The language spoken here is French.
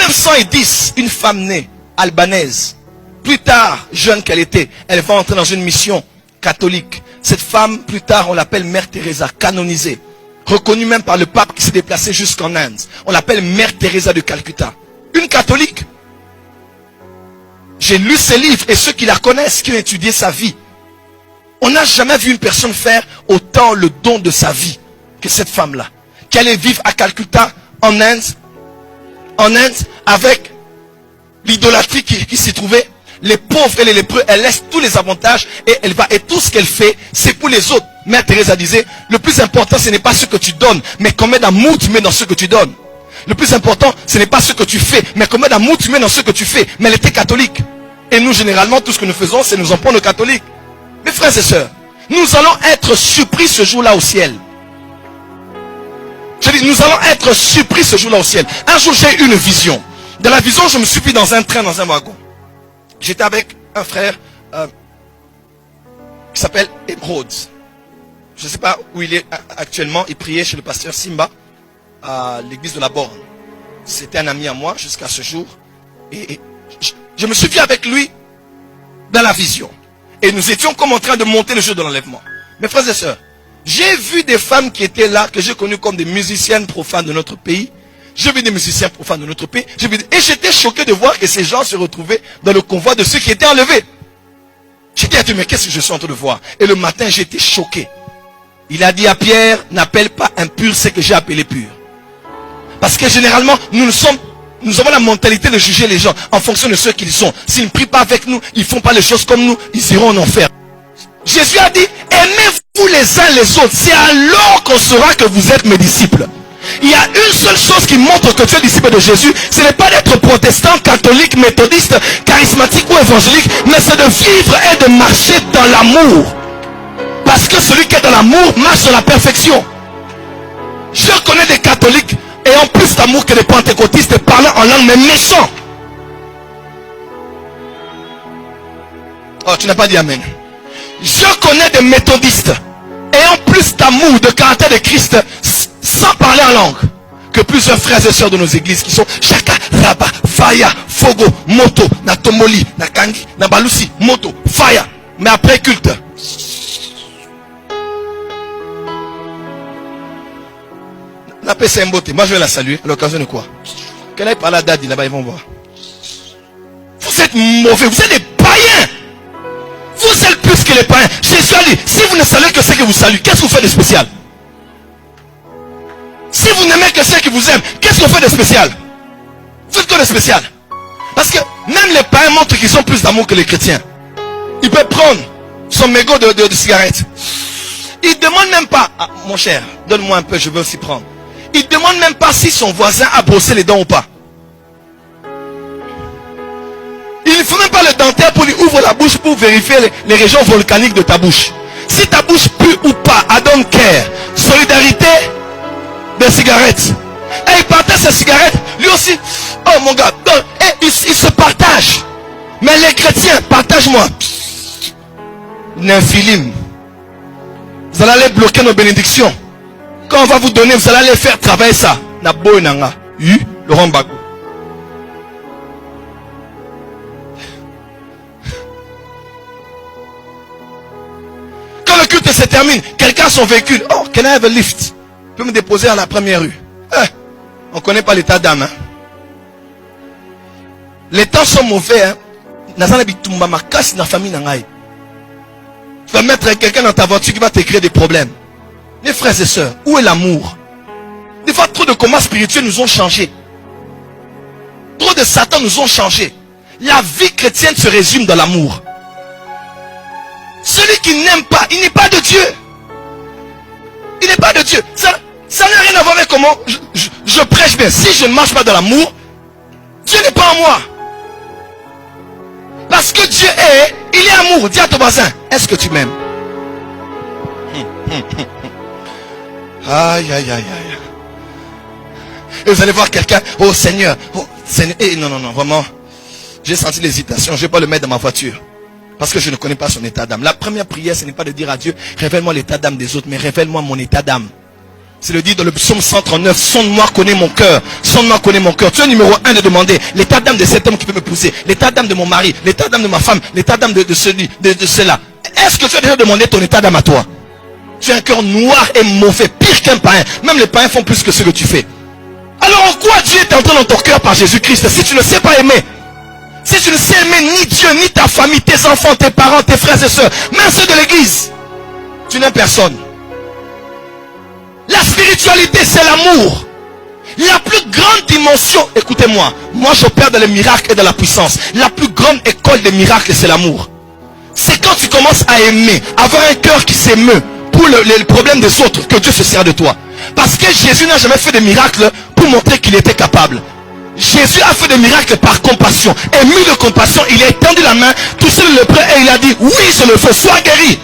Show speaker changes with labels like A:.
A: 1910, une femme née, albanaise, plus tard, jeune qu'elle était, elle va entrer dans une mission catholique. Cette femme, plus tard, on l'appelle Mère Teresa, canonisée. Reconnue même par le pape qui s'est déplacé jusqu'en Inde. On l'appelle Mère Teresa de Calcutta. Une catholique. J'ai lu ses livres et ceux qui la connaissent, qui ont étudié sa vie. On n'a jamais vu une personne faire autant le don de sa vie que cette femme-là. Qui allait vivre à Calcutta, en Inde, avec l'idolâtrie qui s'y trouvait. Les pauvres et les lépreux, elle laisse tous les avantages et elle va, et tout ce qu'elle fait, c'est pour les autres. Mère Teresa disait, le plus important, ce n'est pas ce que tu donnes, mais combien d'amour tu mets dans ce que tu donnes. Le plus important, ce n'est pas ce que tu fais, mais combien d'amour tu mets dans ce que tu fais. Mais elle était catholique. Et nous, généralement, tout ce que nous faisons, c'est nous en prendre aux catholiques. Mes frères et sœurs, nous allons être surpris ce jour-là au ciel. Je dis, nous allons être surpris ce jour-là au ciel. Un jour, j'ai eu une vision. Dans la vision, je me suis pris dans un train, dans un wagon. J'étais avec un frère qui s'appelle Emerald. Je ne sais pas où il est actuellement. Il priait chez le pasteur Simba à l'église de la Borne. C'était un ami à moi jusqu'à ce jour. Et je me suis vu avec lui dans la vision. Et nous étions comme en train de monter le jour de l'enlèvement. Mes frères et sœurs, j'ai vu des femmes qui étaient là, que j'ai connues comme des musiciennes profanes de notre pays. J'ai vu des musiciens profanes de notre pays. Et j'étais choqué de voir que ces gens se retrouvaient dans le convoi de ceux qui étaient enlevés. J'ai dit à Dieu, mais qu'est-ce que je suis en train de voir? Et le matin, j'étais choqué. Il a dit à Pierre, n'appelle pas impur ce que j'ai appelé pur. Parce que généralement, nous avons la mentalité de juger les gens en fonction de ce qu'ils sont. S'ils ne prient pas avec nous, ils ne font pas les choses comme nous, ils iront en enfer. Jésus a dit, aimez-vous les uns les autres. C'est alors qu'on saura que vous êtes mes disciples. Il y a une seule chose qui montre que tu es disciple de Jésus, ce n'est pas d'être protestant, catholique, méthodiste, charismatique ou évangélique, mais c'est de vivre et de marcher dans l'amour. Parce que celui qui est dans l'amour marche dans la perfection. Je connais des catholiques ayant plus d'amour que des pentecôtistes parlant en langue, mais méchants. Oh, tu n'as pas dit amen. Je connais des méthodistes ayant plus d'amour, de caractère de Christ, sans parler en langue, que plusieurs frères et sœurs de nos églises qui sont Chaka, Raba, Faya, Fogo, Moto, Natomoli, Nakangi, Nabalusi, Moto, Faya. Mais après culte, la paix c'est un beauté. Moi je vais la saluer à l'occasion de quoi? Qu'elle aille parler à Daddy là-bas, ils vont voir. Vous êtes mauvais, vous êtes des païens. Vous êtes plus que les païens. Jésus a dit, si vous ne saluez que ceux que vous saluez, qu'est-ce que vous faites de spécial? Si vous n'aimez que ceux qui vous aiment, qu'est-ce qu'on fait de spécial? Vous faites quoi de spécial? Parce que même les païens montrent qu'ils ont plus d'amour que les chrétiens. Il peut prendre son mégot de cigarette. Il ne demande même pas, ah, mon cher, donne-moi un peu, je veux aussi prendre. Il ne demande même pas si son voisin a brossé les dents ou pas. Il ne faut même pas le dentaire pour lui ouvrir la bouche pour vérifier les régions volcaniques de ta bouche. Si ta bouche pue ou pas, I don't care. Solidarité des cigarettes. Et il partage ses cigarettes. Lui aussi. Oh mon gars. Et il se partage. Mais les chrétiens, partage-moi. Nymphilim. Vous allez aller bloquer nos bénédictions. Quand on va vous donner, vous allez aller faire travailler ça. Nabo nanga. Laurent Gbagbo. Quand le culte se termine, quelqu'un a son véhicule. Oh, can I have a lift? Peut me déposer à la première rue. On ne connaît pas l'état d'âme. Hein? Les temps sont mauvais. Hein? Tu vas mettre quelqu'un dans ta voiture qui va te créer des problèmes. Mes frères et sœurs, où est l'amour? Des fois, trop de combats spirituels nous ont changé. Trop de Satan nous ont changé. La vie chrétienne se résume dans l'amour. Celui qui n'aime pas, il n'est pas de Dieu. Il n'est pas de Dieu. Ça n'a rien à voir avec comment je prêche bien. Si je ne marche pas dans l'amour, Dieu n'est pas en moi. Parce que Dieu est, il est amour. Dis à ton voisin, est-ce que tu m'aimes? Aïe, aïe, aïe, aïe. Et vous allez voir quelqu'un, oh Seigneur, et non, vraiment, j'ai senti l'hésitation, je ne vais pas le mettre dans ma voiture. Parce que je ne connais pas son état d'âme. La première prière, ce n'est pas de dire à Dieu, révèle-moi l'état d'âme des autres, mais révèle-moi mon état d'âme. C'est le dit dans le psaume 139, sonde-moi, connais mon cœur. Sonde-moi, connais mon cœur. Tu es numéro 1 de demander l'état d'âme de cet homme qui peut m'épouser, l'état d'âme de mon mari, l'état d'âme de ma femme, l'état d'âme de celui, de cela. Est-ce que tu as déjà demandé ton état d'âme à toi? Tu as un cœur noir et mauvais, pire qu'un païen. Même les païens font plus que ce que tu fais. Alors en quoi Dieu est entré dans ton cœur par Jésus-Christ si tu ne sais pas aimer? Si tu ne sais aimer ni Dieu, ni ta famille, tes enfants, tes parents, tes frères et sœurs, même ceux de l'église, tu n'es personne. La spiritualité, c'est l'amour. La plus grande dimension, écoutez-moi, moi j'opère dans les miracles et dans la puissance. La plus grande école des miracles, c'est l'amour. C'est quand tu commences à aimer, avoir un cœur qui s'émeut pour les problèmes des autres, que Dieu se sert de toi. Parce que Jésus n'a jamais fait de miracle pour montrer qu'il était capable. Jésus a fait des miracles par compassion. Ému de compassion, il a étendu la main, touché le lépreux et il a dit, oui, je le fais, sois guéri.